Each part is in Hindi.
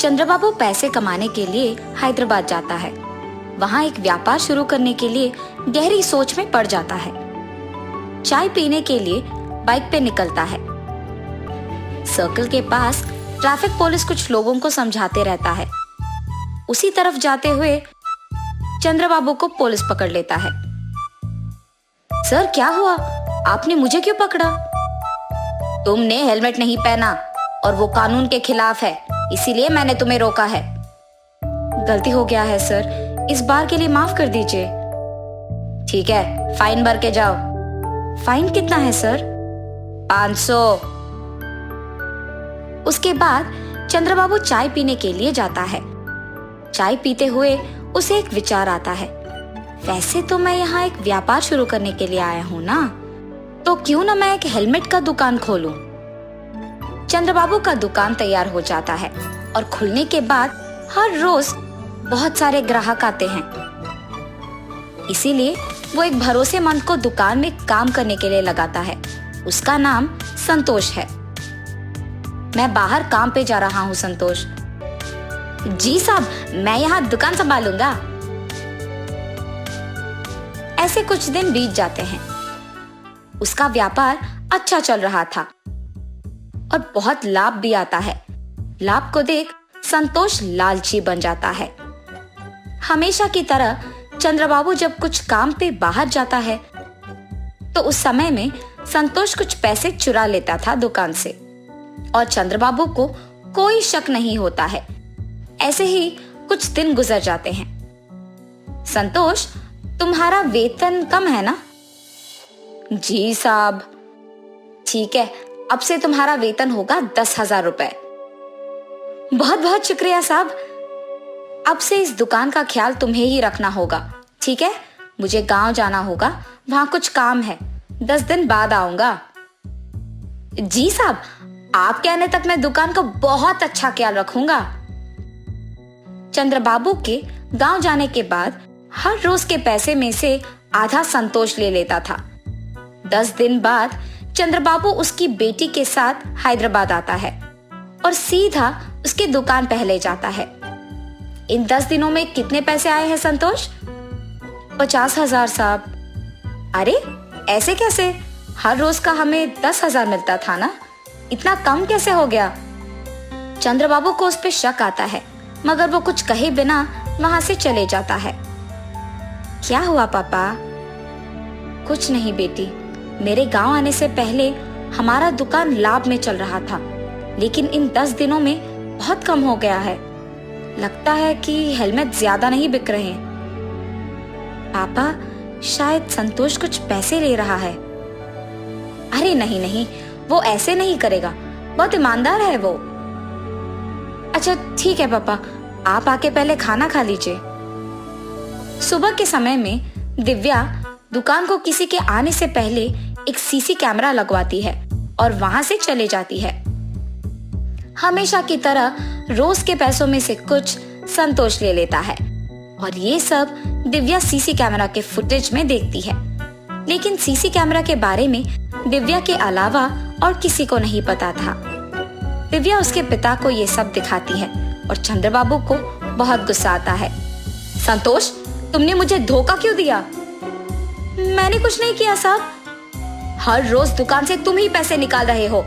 चंद्रबाबू पैसे कमाने के लिए हैदराबाद जाता है। वहाँ एक व्यापार शुरू करने के लिए गहरी सोच में पड़ जाता है। चाय पीने के लिए बाइक पे निकलता है। सर्कल के पास ट्रैफिक पुलिस कुछ लोगों को समझाते रहता है। उसी तरफ जाते हुए चंद्रबाबू को पुलिस पकड़ लेता है। सर क्या हुआ, आपने मुझे क्यों पकड़ा? तुमने हेलमेट नहीं पहना और वो कानून के खिलाफ है, इसीलिए मैंने तुम्हें रोका है। गलती हो गया है सर, इस बार के लिए माफ कर दीजिए। ठीक है, फाइन भर के जाओ। फाइन कितना है सर? 500। उसके बाद चंद्रबाबू चाय पीने के लिए जाता है। चाय पीते हुए उसे एक विचार आता है, वैसे तो मैं यहाँ एक व्यापार शुरू करने के लिए आया हूँ ना, तो क्यों ना मैं एक हेलमेट का दुकान खोलूं। चंद्रबाबू का दुकान तैयार हो जाता है और खुलने के बाद हर रोज बहुत सारे ग्राहक आते हैं। इसीलिए वो एक भरोसेमंद को दुकान में काम करने के लिए लगाता है। उसका नाम संतोष है। मैं बाहर काम पे जा रहा हूँ संतोष। जी साहब, मैं यहाँ दुकान संभालूंगा। ऐसे कुछ दिन बीत जाते हैं। उसका व्यापार अच्छा चल रहा था और बहुत लाभ भी आता है। लाभ को देख संतोष लालची बन जाता है। हमेशा की तरह चंद्रबाबू जब कुछ काम पे बाहर जाता है तो उस समय में संतोष कुछ पैसे चुरा लेता था दुकान से और चंद्रबाबू को कोई शक नहीं होता है। ऐसे ही कुछ दिन गुजर जाते हैं। संतोष, तुम्हारा वेतन कम है ना? जी साहब। ठीक है, अब से तुम्हारा वेतन होगा 10,000 रुपए। बहुत बहुत शुक्रिया साहब। अब से इस दुकान का ख्याल तुम्हें ही रखना होगा, ठीक है? मुझे गांव जाना होगा, वहां कुछ काम है। 10 दिन बाद आऊंगा। जी साहब, आप कहने तक मैं दुकान का बहुत अच्छा ख्याल रखूंगा। चंद्रबाबू के गांव जाने के बाद हर रोज के पैसे में से आधा संतोष ले लेता था। 10 दिन बाद चंद्रबाबू उसकी बेटी के साथ हैदराबाद आता है और सीधा उसकी दुकान पहले जाता है। इन 10 दिनों में कितने पैसे आए हैं संतोष? 50,000 साहब। अरे ऐसे कैसे? हर रोज का हमें 10,000 मिलता था ना, इतना कम कैसे हो गया? चंद्रबाबू को उस पे शक आता है, मगर वो कुछ कहे बिना वहां से चले जाता है। क्या हुआ पापा? कुछ नहीं बेटी, मेरे गांव आने से पहले हमारा दुकान लाभ में चल रहा था, लेकिन इन 10 दिनों में बहुत कम हो गया है। लगता है कि हेलमेट ज्यादा नहीं बिक रहे हैं। पापा, शायद संतोष कुछ पैसे ले रहा है। अरे नहीं नहीं, वो ऐसे नहीं करेगा, बहुत ईमानदार है वो। अच्छा ठीक है पापा, आप आके पहले खाना खा लीजिए। सुबह के समय में दिव्या दुकान को किसी के आने से पहले एक सीसी कैमरा लगवाती है और वहां से चले जाती है। हमेशा की तरह रोज के पैसों में से कुछ संतोष ले लेता है और ये सब दिव्या सीसी कैमरा के फुटेज में देखती है। लेकिन सीसी कैमरा के बारे में दिव्या के अलावा और किसी को नहीं पता था। दिव्या उसके पिता को ये सब दिखाती है और चंद्रबाबू को बहुत गुस्सा आता है। संतोष, तुमने मुझे धोखा क्यों दिया? मैंने कुछ नहीं किया साहब। हर रोज दुकान से तुम ही पैसे निकाल रहे हो।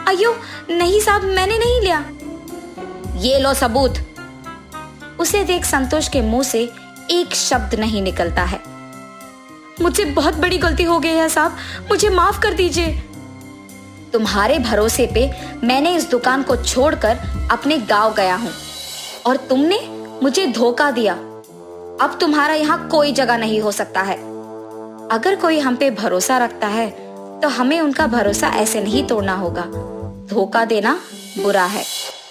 अयो नहीं साहब, मैंने नहीं लिया। ये लो सबूत। उसे देख संतोष के मुंह से एक शब्द नहीं निकलता है। मुझसे बहुत बड़ी गलती हो गई है साहब, मुझे माफ कर दीजिए। तुम्हारे भरोसे पे मैंने इस दुकान को छोड़कर अपने गांव गया हूं और तुमने मुझे धोखा दिया। अब तुम्हारा यहाँ कोई जगह नहीं हो सकता है। अगर कोई हम पे भरोसा रखता है तो हमें उनका भरोसा ऐसे नहीं तोड़ना होगा। धोखा देना बुरा है।